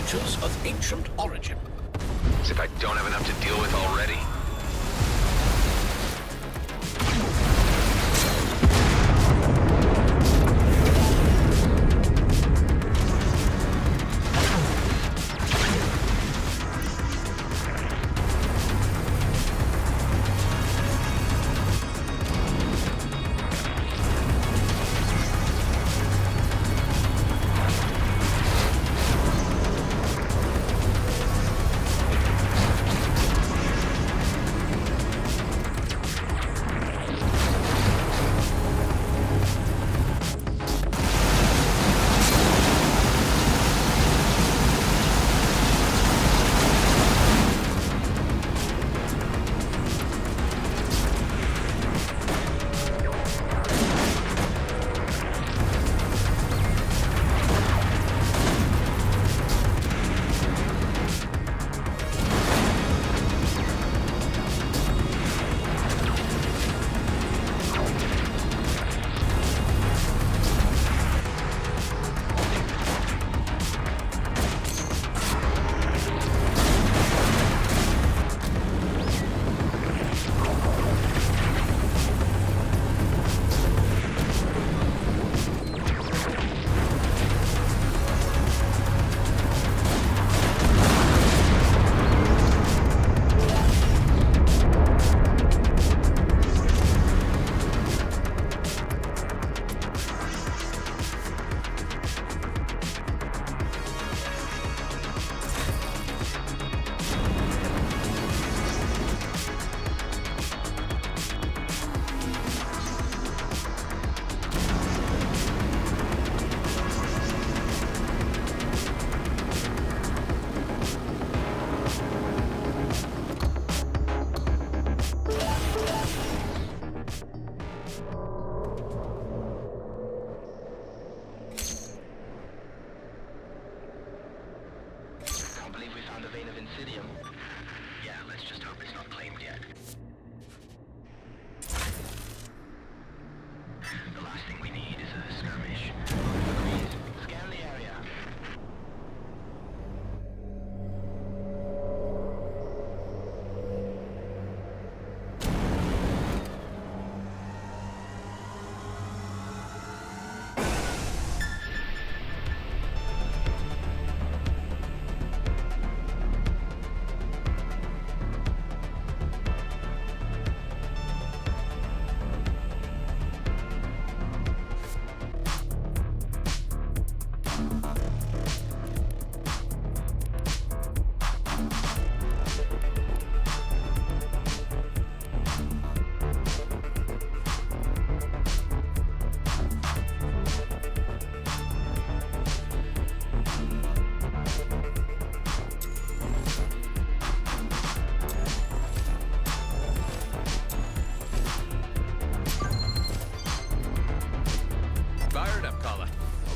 creatures of ancient origin. As if I don't have enough to deal with already.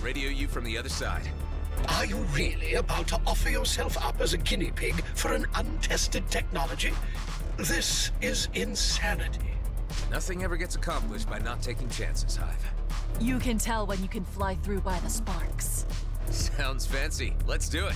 Radio you from the other side. Are you really about to offer yourself up as a guinea pig for an untested technology? This is insanity. Nothing ever gets accomplished by not taking chances, Hive. You can tell when you can fly through by the sparks. Sounds fancy. Let's do it.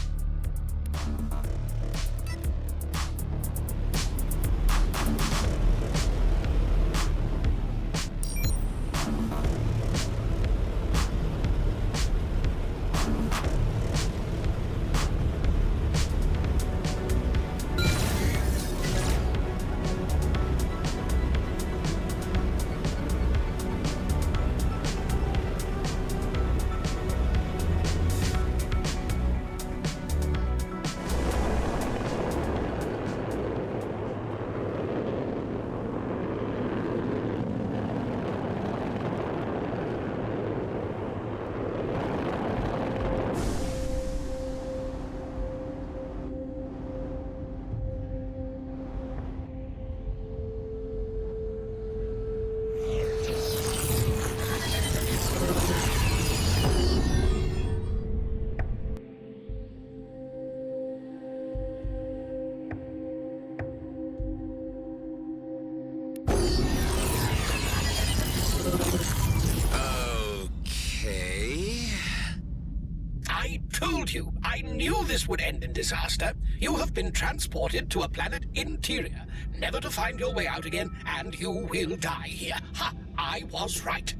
knew this would end in disaster. You have been transported to a planet interior, never to find your way out again, and you will die here. Ha! I was right.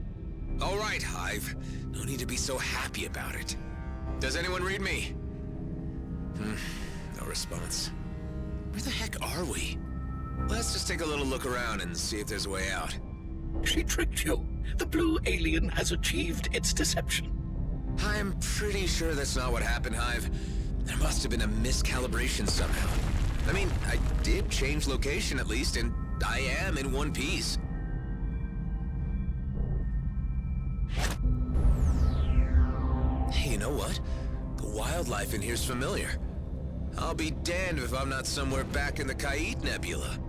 All right, Hive. No need to be so happy about it. Does anyone read me? No response. Where the heck are we? Let's just take a little look around and see if there's a way out. She tricked you. The blue alien has achieved its deception. I'm pretty sure that's not what happened, Hive. There must have been a miscalibration somehow. I mean, I did change location at least, and I am in one piece. Hey, you know what? The wildlife in here's familiar. I'll be damned if I'm not somewhere back in the Kait Nebula.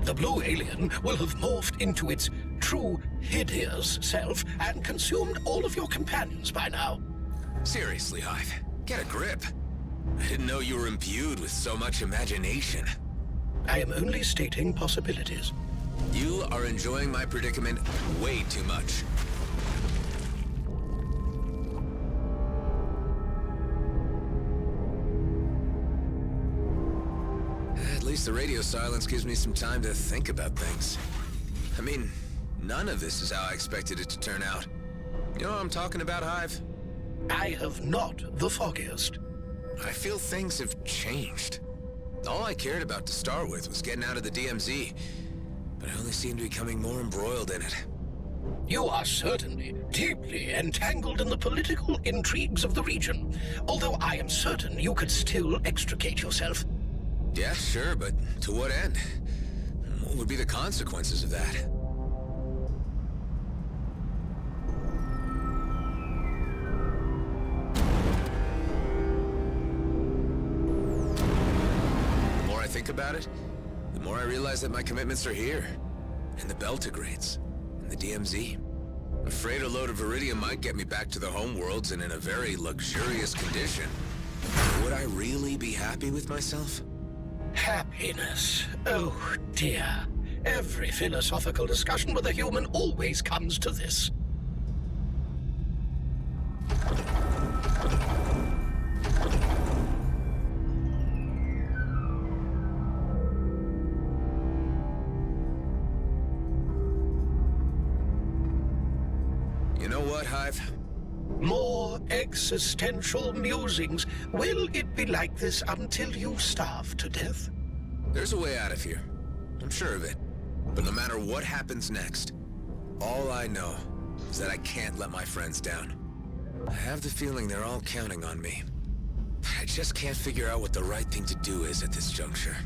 The blue alien will have morphed into its true hideous self and consumed all of your companions by now. Seriously, Hive, get a grip. I didn't know you were imbued with so much imagination. I am only stating possibilities. You are enjoying my predicament way too much. At least the radio silence gives me some time to think about things. I mean, none of this is how I expected it to turn out. You know what I'm talking about, Hive? I have not the foggiest. I feel things have changed. All I cared about to start with was getting out of the DMZ, but I only seem to be becoming more embroiled in it. You are certainly deeply entangled in the political intrigues of the region, although I am certain you could still extricate yourself. Yeah, sure, but to what end? What would be the consequences of that? The more I think about it, the more I realize that my commitments are here. In the Beltigrades, in the DMZ. A freighter load of iridium might get me back to the homeworlds and in a very luxurious condition. Would I really be happy with myself? Happiness. Oh, dear. Every philosophical discussion with a human always comes to this. You know what, Hive? More existential musings. Will it be like this until you starve to death? There's a way out of here. I'm sure of it. But no matter what happens next, all I know is that I can't let my friends down. I have the feeling they're all counting on me. I just can't figure out what the right thing to do is at this juncture.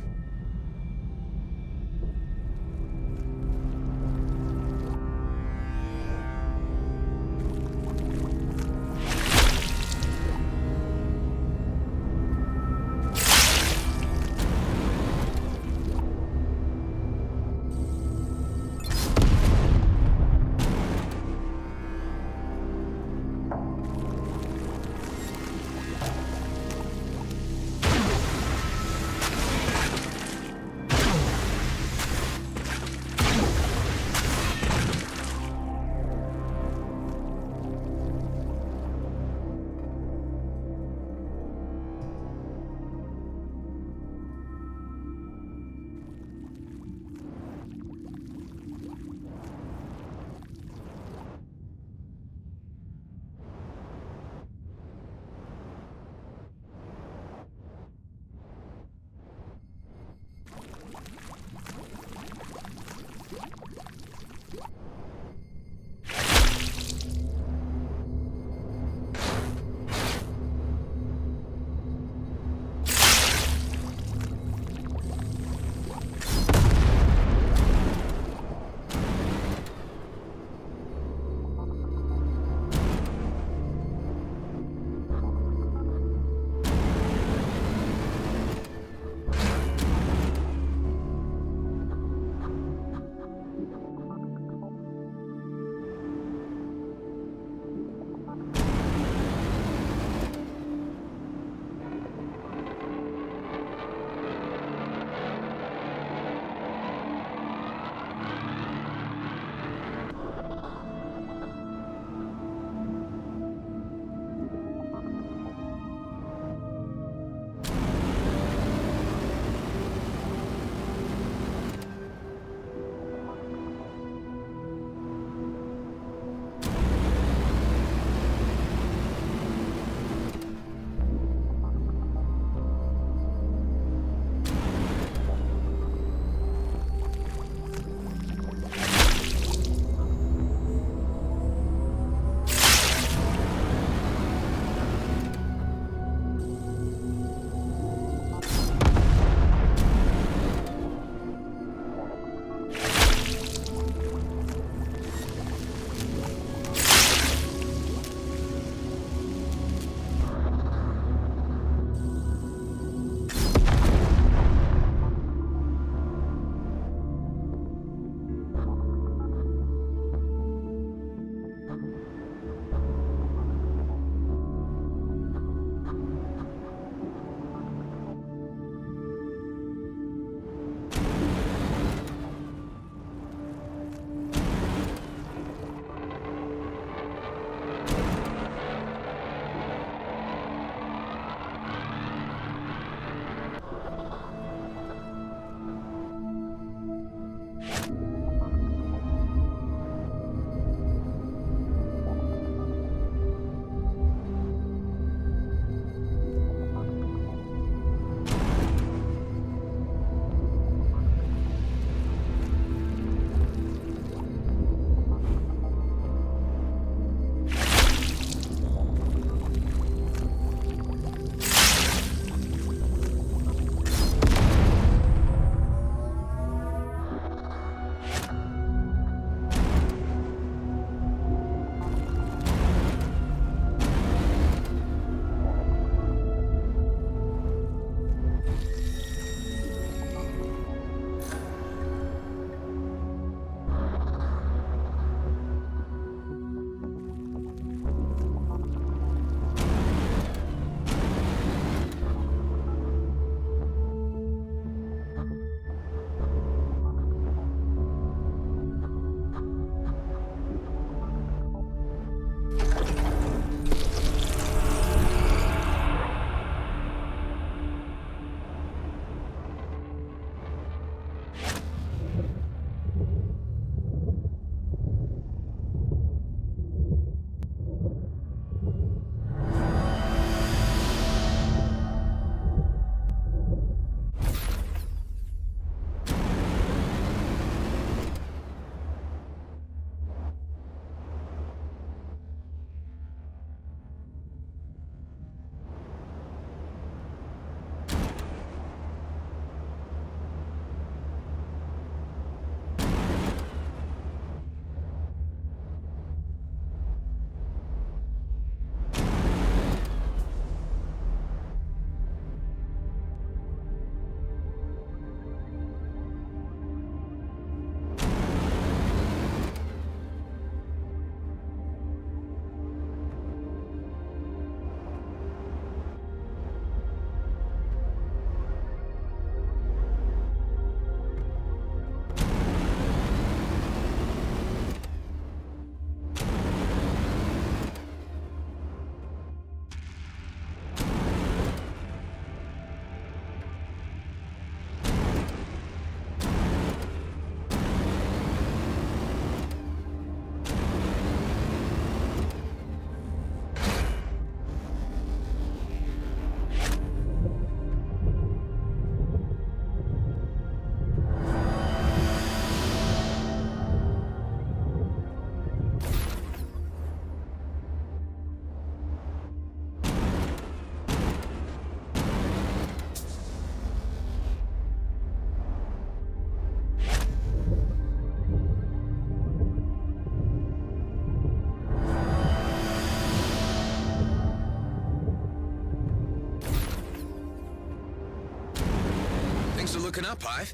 Things are looking up, Hive.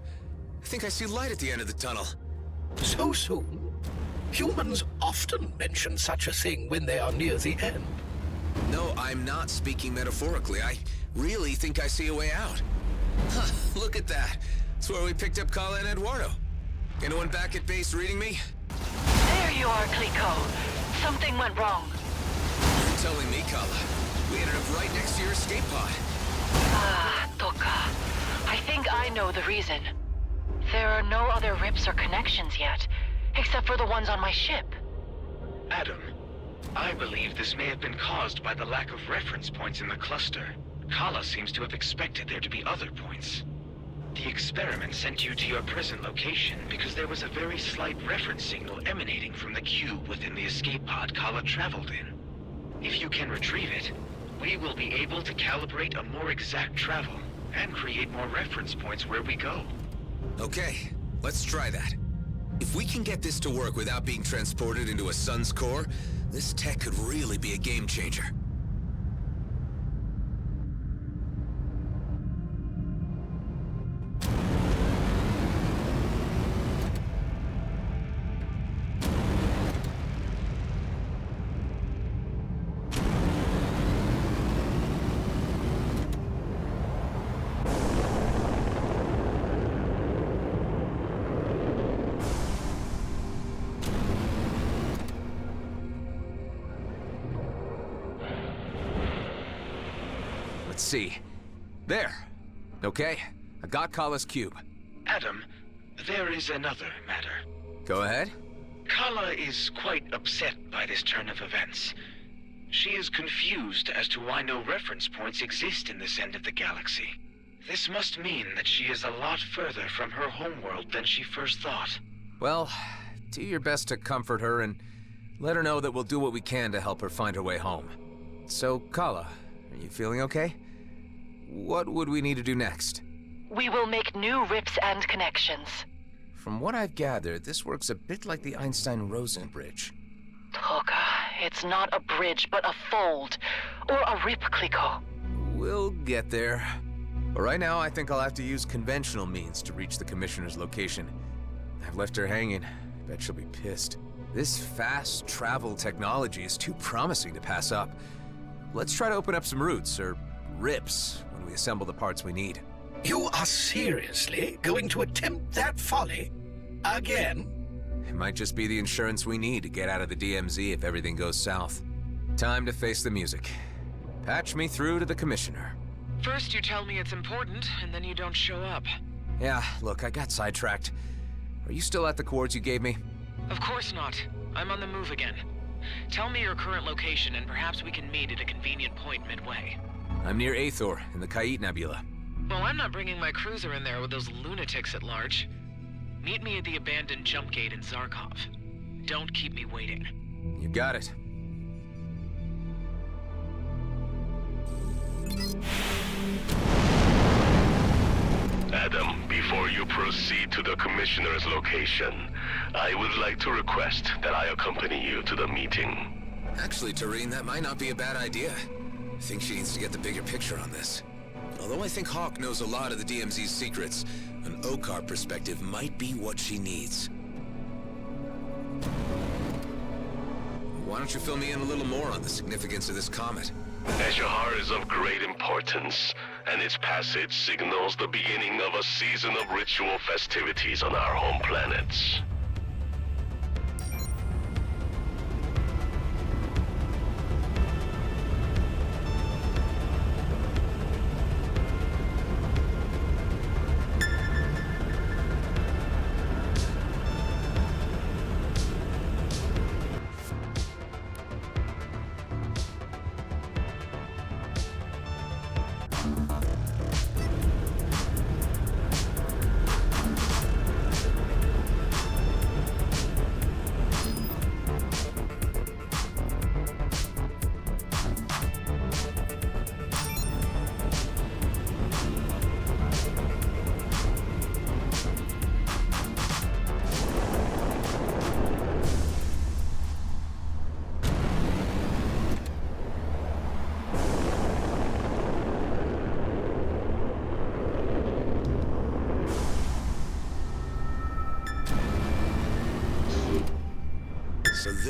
I think I see light at the end of the tunnel. So soon? Humans often mention such a thing when they are near the end. No, I'm not speaking metaphorically. I really think I see a way out. Huh, look at that. It's where we picked up Kala and Eduardo. Anyone back at base reading me? There you are, Clico. Something went wrong. You're telling me, Kala. We ended up right next to your escape pod. Ah, Toka. I think I know the reason. There are no other rips or connections yet, except for the ones on my ship. Adam, I believe this may have been caused by the lack of reference points in the cluster. Kala seems to have expected there to be other points. The experiment sent you to your present location because there was a very slight reference signal emanating from the cube within the escape pod Kala traveled in. If you can retrieve it, we will be able to calibrate a more exact travel and create more reference points where we go. Okay, let's try that. If we can get this to work without being transported into a sun's core, this tech could really be a game changer. Let's see. There. Okay, I got Kala's cube. Adam, there is another matter. Go ahead. Kala is quite upset by this turn of events. She is confused as to why no reference points exist in this end of the galaxy. This must mean that she is a lot further from her homeworld than she first thought. Well, do your best to comfort her and let her know that we'll do what we can to help her find her way home. So, Kala, are you feeling okay? What would we need to do next? We will make new rips and connections. From what I've gathered, this works a bit like the Einstein-Rosen bridge. Toka, it's not a bridge, but a fold. Or a rip, Clico. We'll get there. But right now, I think I'll have to use conventional means to reach the Commissioner's location. I've left her hanging. I bet she'll be pissed. This fast travel technology is too promising to pass up. Let's try to open up some routes, or rips, when we assemble the parts we need. You are seriously going to attempt that folly? Again? It might just be the insurance we need to get out of the DMZ if everything goes south. Time to face the music. Patch me through to the Commissioner. First you tell me it's important, and then you don't show up. Yeah, look, I got sidetracked. Are you still at the coords you gave me? Of course not. I'm on the move again. Tell me your current location, and perhaps we can meet at a convenient point midway. I'm near Aethor, in the Kait Nebula. Well, I'm not bringing my cruiser in there with those lunatics at large. Meet me at the abandoned jump gate in Zarkov. Don't keep me waiting. You got it. Adam, before you proceed to the Commissioner's location, I would like to request that I accompany you to the meeting. Actually, Tareen, that might not be a bad idea. I think she needs to get the bigger picture on this. Although I think Hawk knows a lot of the DMZ's secrets, an Okar perspective might be what she needs. Why don't you fill me in a little more on the significance of this comet? Eshahar is of great importance, and its passage signals the beginning of a season of ritual festivities on our home planets.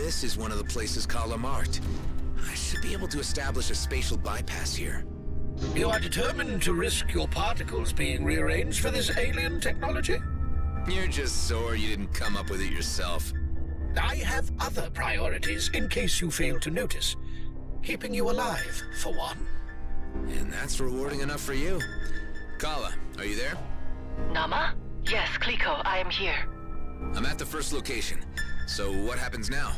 this is one of the places Kala marked. I should be able to establish a spatial bypass here. You are determined to risk your particles being rearranged for this alien technology? You're just sore you didn't come up with it yourself. I have other priorities in case you fail to notice. Keeping you alive, for one. And that's rewarding enough for you. Kala, are you there? Nama? Yes, Kliko, I am here. I'm at the first location. So what happens now?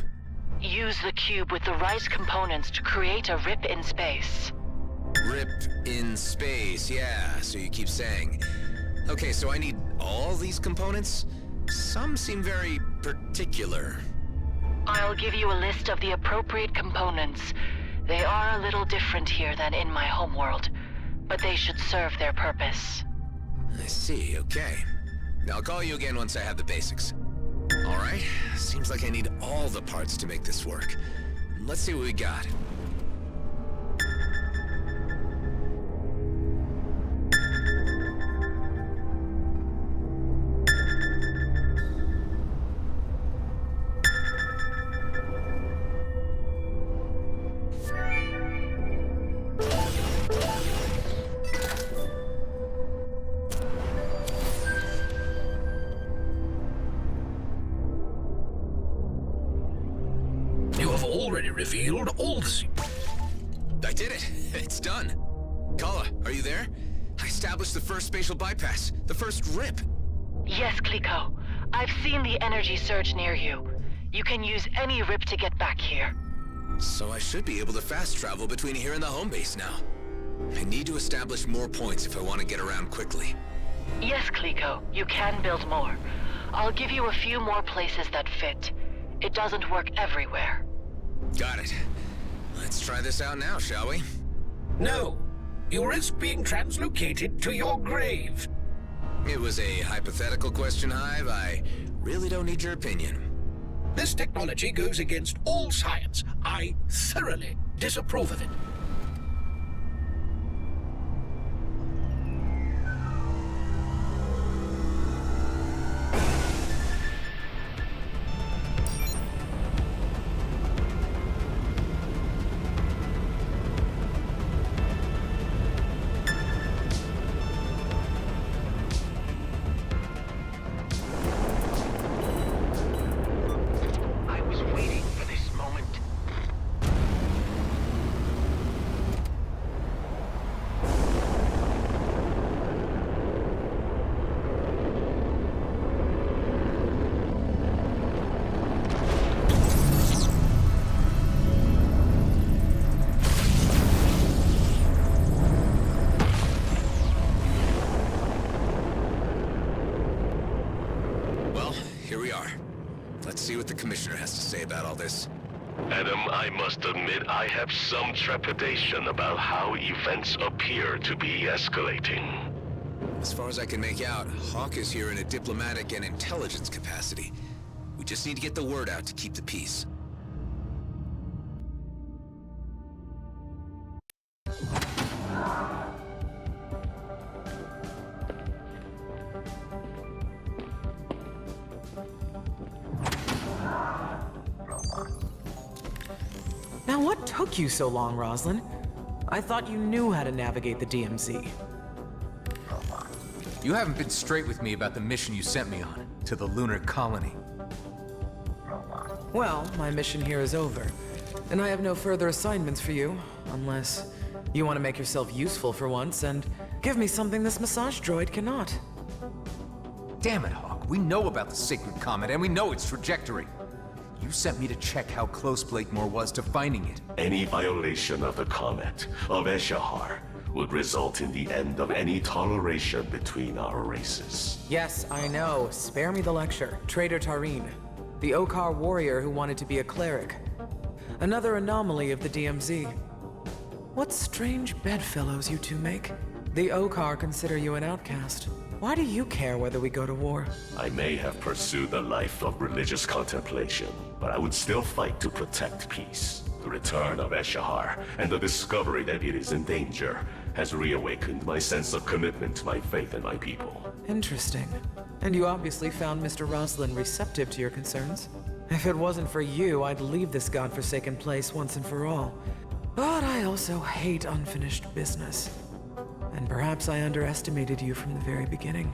Use the cube with the right components to create a rip in space. Rip in space, yeah, so you keep saying. Okay, so I need all these components? Some seem very particular. I'll give you a list of the appropriate components. They are a little different here than in my homeworld, but they should serve their purpose. I see, okay. I'll call you again once I have the basics. All right, seems like I need all the parts to make this work. Let's see what we got. Revealed all the... I did it! It's done! Kala, are you there? I established the first spatial bypass, the first rip. Yes, Kliko. I've seen the energy surge near you. You can use any rip to get back here. So I should be able to fast travel between here and the home base now. I need to establish more points if I want to get around quickly. Yes, Kliko, you can build more. I'll give you a few more places that fit. It doesn't work everywhere. Got it. Let's try this out now, shall we? No. You risk being translocated to your grave. It was a hypothetical question, Hive. I really don't need your opinion. This technology goes against all science. I thoroughly disapprove of it. Adam, I must admit I have some trepidation about how events appear to be escalating. As far as I can make out, Hawk is here in a diplomatic and intelligence capacity. We just need to get the word out to keep the peace. Now what took you so long, Roslyn? I thought you knew how to navigate the DMZ. You haven't been straight with me about the mission you sent me on, to the lunar colony. Well, my mission here is over, and I have no further assignments for you, unless you want to make yourself useful for once and give me something this massage droid cannot. Damn it, Hawk. We know about the Sacred Comet, and we know its trajectory. You sent me to check how close Blakemore was to finding it. Any violation of the comet, of Eshahar, would result in the end of any toleration between our races. Yes, I know. Spare me the lecture. Traitor Tareen. The Okar warrior who wanted to be a cleric. Another anomaly of the DMZ. What strange bedfellows you two make. The Okar consider you an outcast. Why do you care whether we go to war? I may have pursued a life of religious contemplation, but I would still fight to protect peace. The return of Eshahar and the discovery that it is in danger has reawakened my sense of commitment to my faith and my people. Interesting. And you obviously found Mr. Roslin receptive to your concerns. If it wasn't for you, I'd leave this godforsaken place once and for all. But I also hate unfinished business. And perhaps I underestimated you from the very beginning.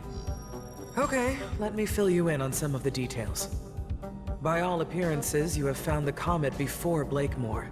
Okay, let me fill you in on some of the details. By all appearances, you have found the comet before Blakemore.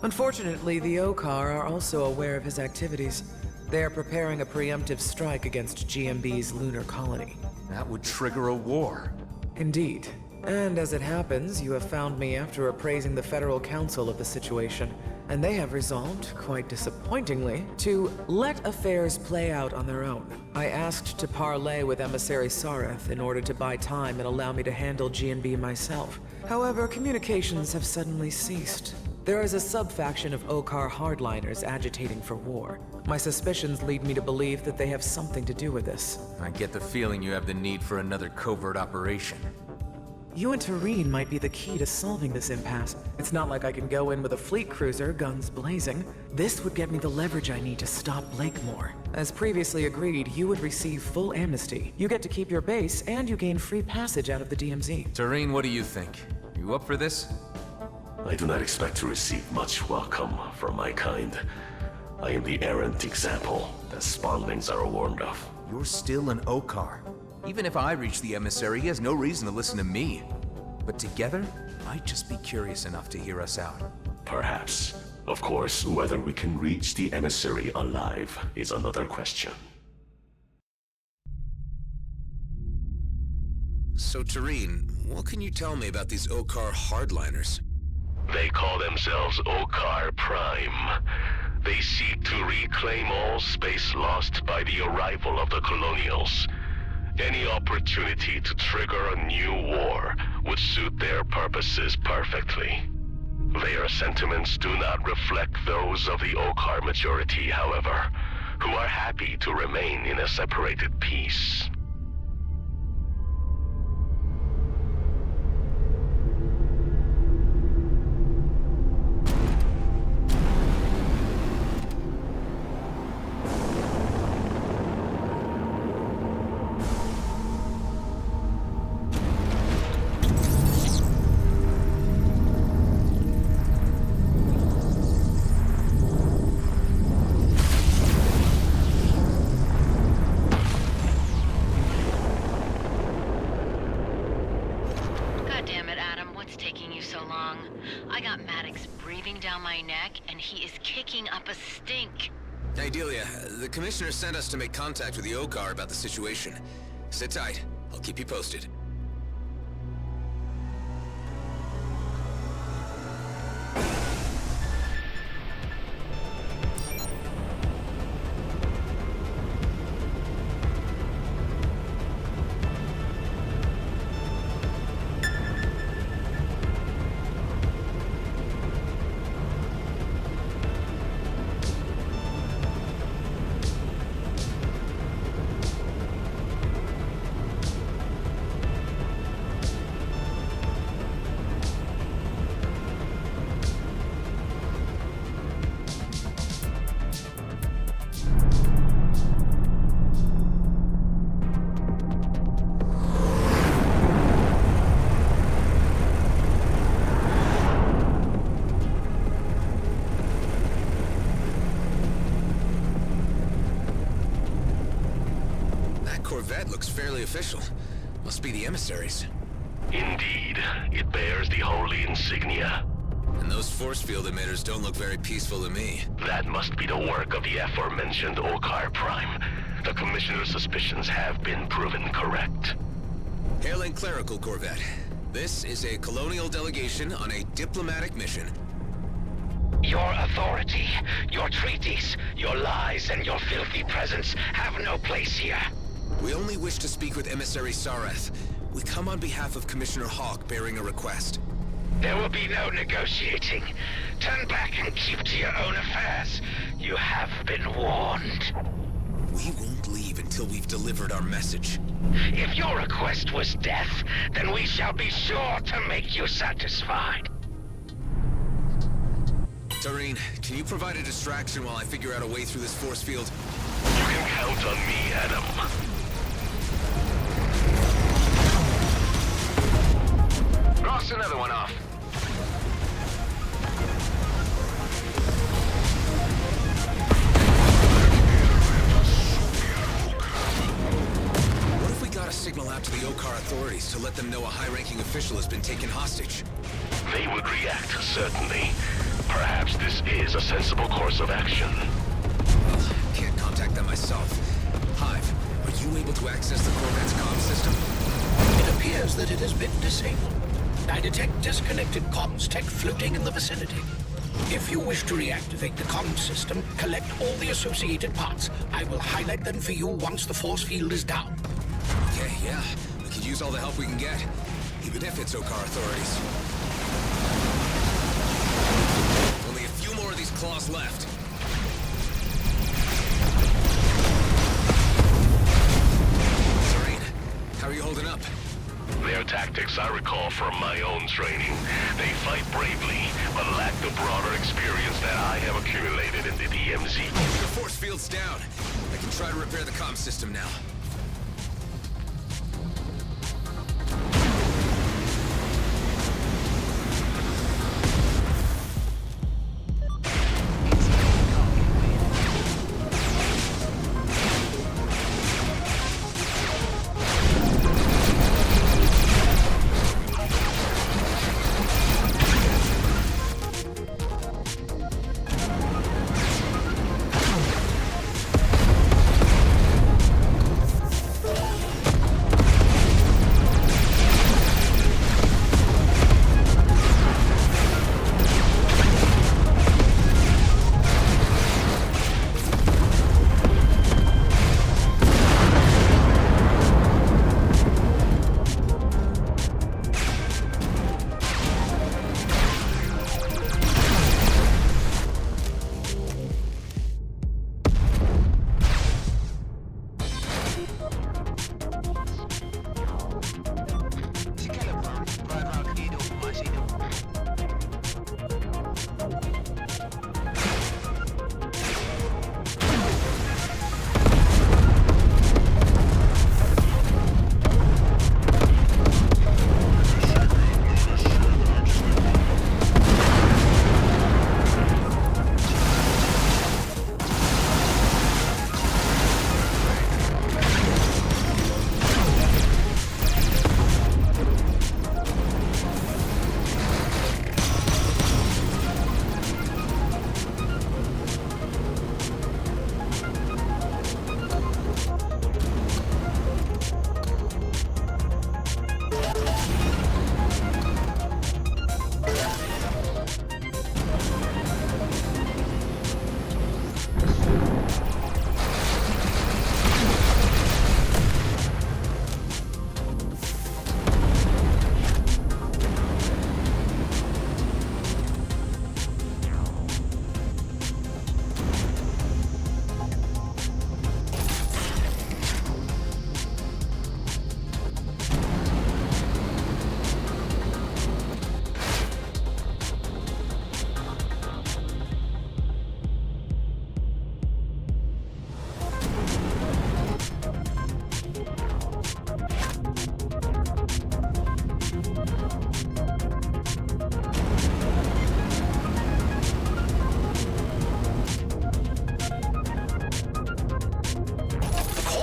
Unfortunately, the Okar are also aware of his activities. They are preparing a preemptive strike against GMB's lunar colony. That would trigger a war. Indeed. And as it happens, you have found me after appraising the Federal Council of the situation, and they have resolved, quite disappointingly, to let affairs play out on their own. I asked to parley with Emissary Sareth in order to buy time and allow me to handle GMB myself. However, communications have suddenly ceased. There is a sub-faction of Okar hardliners agitating for war. My suspicions lead me to believe that they have something to do with this. I get the feeling you have the need for another covert operation. You and Tareen might be the key to solving this impasse. It's not like I can go in with a fleet cruiser, guns blazing. This would get me the leverage I need to stop Blakemore. As previously agreed, you would receive full amnesty. You get to keep your base, and you gain free passage out of the DMZ. Tareen, what do you think? You up for this? I do not expect to receive much welcome from my kind. I am the errant example that spawnlings are warned of. You're still an Okar. Even if I reach the emissary, he has no reason to listen to me. But together, I'd just be curious enough to hear us out. Perhaps. Of course, whether we can reach the emissary alive is another question. So, Tareen, what can you tell me about these Okar hardliners? They call themselves Okar Prime. They seek to reclaim all space lost by the arrival of the Colonials. Any opportunity to trigger a new war would suit their purposes perfectly. Their sentiments do not reflect those of the Okar majority, however, who are happy to remain in a separated peace. The Commissioner sent us to make contact with the Okar about the situation. Sit tight. I'll keep you posted. Looks fairly official. Must be the emissaries. Indeed, it bears the holy insignia. And those force field emitters don't look very peaceful to me. That must be the work of the aforementioned Okar Prime. The Commissioner's suspicions have been proven correct. Hailing Clerical Corvette. This is a colonial delegation on a diplomatic mission. Your authority, your treaties, your lies, and your filthy presence have no place here. We only wish to speak with Emissary Sareth. We come on behalf of Commissioner Hawk bearing a request. There will be no negotiating. Turn back and keep to your own affairs. You have been warned. We won't leave until we've delivered our message. If your request was death, then we shall be sure to make you satisfied. Tareen, can you provide a distraction while I figure out a way through this force field? You can count on me, Adam. Crossing the signal out to the Okar authorities to let them know a high-ranking official has been taken hostage? They would react, certainly. Perhaps this is a sensible course of action. Well, can't contact them myself. Hive, are you able to access the Corvette's comm system? It appears that it has been disabled. I detect disconnected comms tech floating in the vicinity. If you wish to reactivate the comm system, collect all the associated parts. I will highlight them for you once the force field is down. Okay, yeah. We could use all the help we can get. Even if it's Okar authorities. Only a few more of these claws left. Serene, how are you holding up? Their tactics I recall from my own training. They fight bravely, but lack the broader experience that I have accumulated in the DMZ. The force field's down. I can try to repair the comm system now.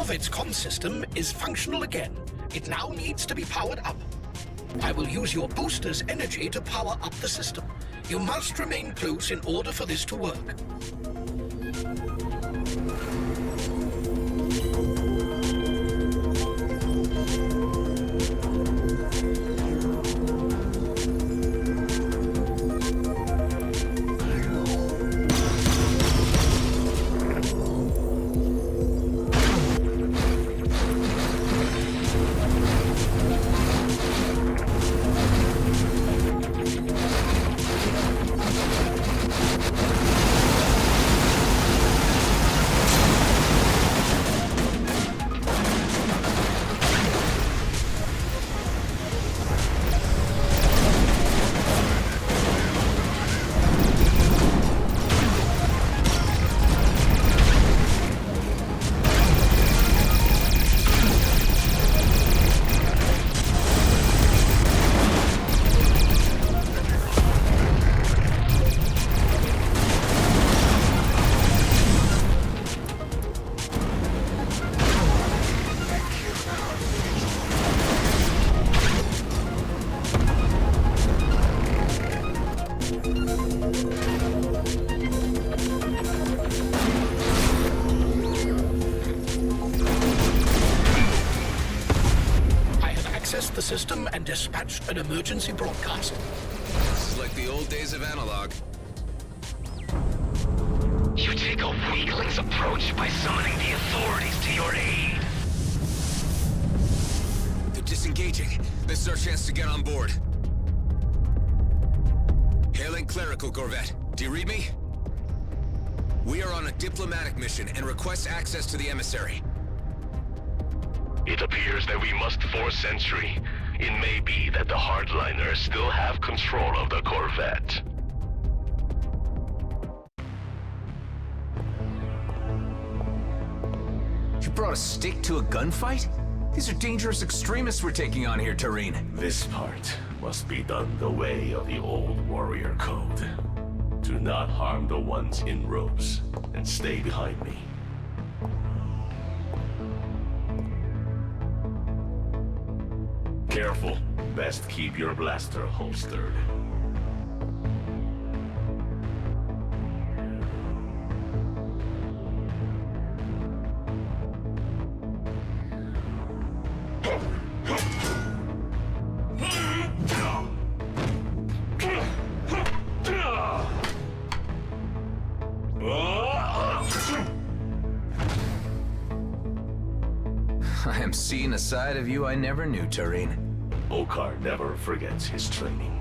Corvette's comm system is functional again. It now needs to be powered up. I will use your booster's energy to power up the system. You must remain close in order for this to work. accessed the system and dispatched an emergency broadcast. This is like the old days of analog. You take a weakling's approach by summoning the authorities to your aid. They're disengaging. This is our chance to get on board. Hailing clerical corvette. Do you read me? We are on a diplomatic mission and request access to the emissary. It appears that we must force entry. It may be that the hardliners still have control of the corvette. You brought a stick to a gunfight? These are dangerous extremists we're taking on here, Tareen. This part must be done the way of the old warrior code. Do not harm the ones in robes, and stay behind me. Careful. Best keep your blaster holstered. I am seeing a side of you I never knew, Tareen. Okar never forgets his training.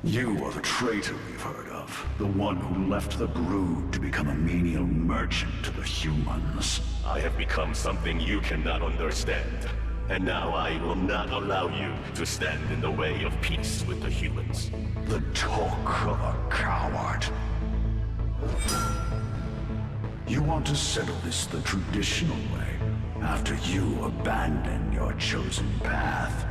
You are the traitor we've heard of. The one who left the brood to become a menial merchant to the humans. I have become something you cannot understand. And now I will not allow you to stand in the way of peace with the humans. The talk of a coward. You want to settle this the traditional way, after you abandon your chosen path.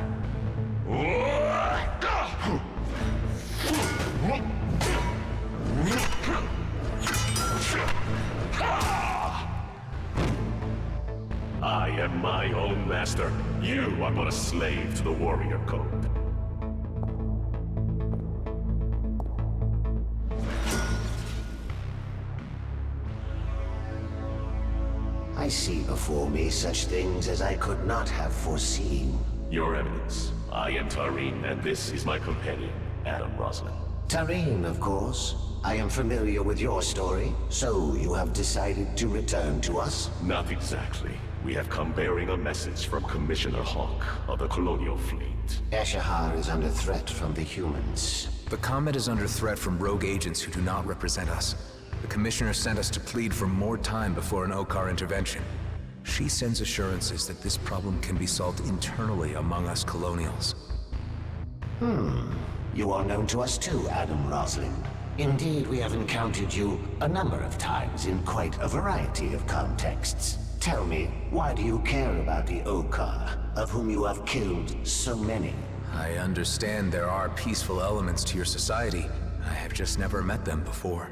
I am my own master. You are but a slave to the warrior code. I see before me such things as I could not have foreseen. Your Eminence, I am Tareen, and this is my companion, Adam Roslin. Tareen, of course. I am familiar with your story, so you have decided to return to us? Not exactly. We have come bearing a message from Commissioner Hawk of the Colonial Fleet. Eshahar is under threat from the humans. The Comet is under threat from rogue agents who do not represent us. The Commissioner sent us to plead for more time before an Okar intervention. She sends assurances that this problem can be solved internally among us Colonials. You are known to us too, Adam Roslin. Indeed, we have encountered you a number of times in quite a variety of contexts. Tell me, why do you care about the Okar, of whom you have killed so many? I understand there are peaceful elements to your society. I have just never met them before.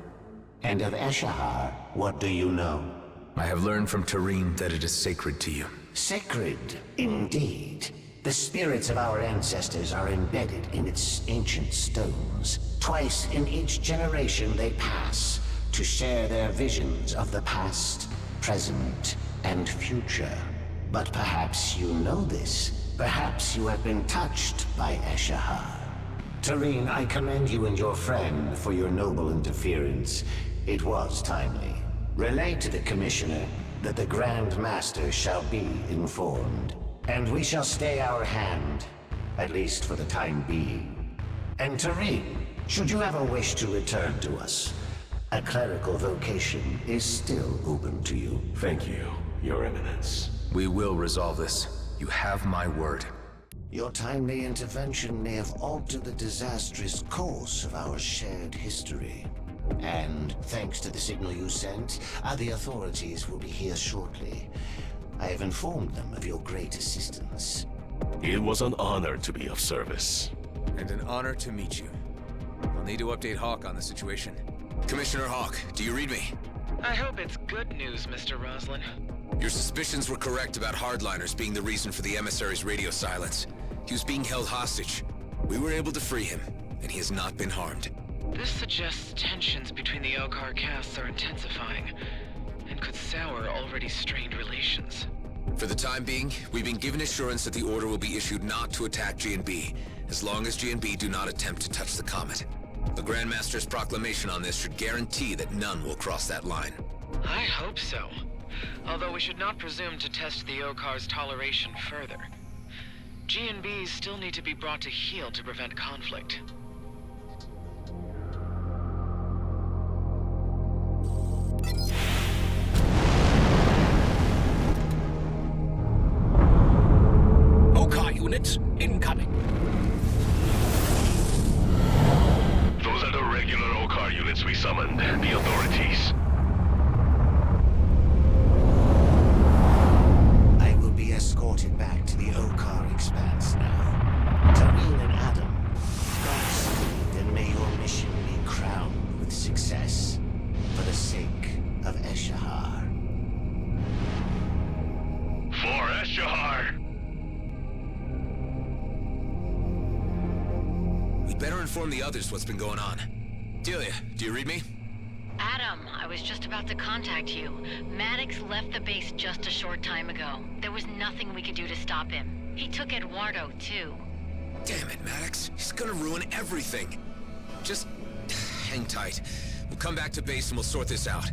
And of Eshahar, what do you know? I have learned from Tareen that it is sacred to you. Sacred, indeed. The spirits of our ancestors are embedded in its ancient stones. Twice in each generation they pass to share their visions of the past, present, and future. But perhaps you know this. Perhaps you have been touched by Eshahar. Tareen, I commend you and your friend for your noble interference. It was timely. Relay to the Commissioner that the Grand Master shall be informed. And we shall stay our hand, at least for the time being. And Tareen, should you ever wish to return to us, a clerical vocation is still open to you. Thank you, Your Eminence. We will resolve this. You have my word. Your timely intervention may have altered the disastrous course of our shared history. And thanks to the signal you sent, the authorities will be here shortly. I have informed them of your great assistance. It was an honor to be of service. And an honor to meet you. I'll need to update Hawk on the situation. Commissioner Hawk, do you read me? I hope it's good news, Mr. Roslin. Your suspicions were correct about hardliners being the reason for the emissary's radio silence. He was being held hostage. We were able to free him, and he has not been harmed. This suggests tensions between the Okar castes are intensifying, and could sour already strained relations. For the time being, we've been given assurance that the order will be issued not to attack G&B, as long as G&B do not attempt to touch the comet. The Grandmaster's proclamation on this should guarantee that none will cross that line. I hope so. Although we should not presume to test the Okar's toleration further. G&Bs still need to be brought to heel to prevent conflict. Okar units incoming. Those are the regular Okar units we summoned, the authorities. I will be escorted back to the Okar expanse now. Tareen and Adam, Godspeed, and may your mission be crowned with success for the sake of Eshahar. For Eshahar! We'd better inform the others what's been going on. Delia, do you read me? Adam, I was just about to contact you. Maddox left the base just a short time ago. There was nothing we could do to stop him. He took Eduardo, too. Damn it, Maddox. He's gonna ruin everything. Just hang tight. We'll come back to base and we'll sort this out.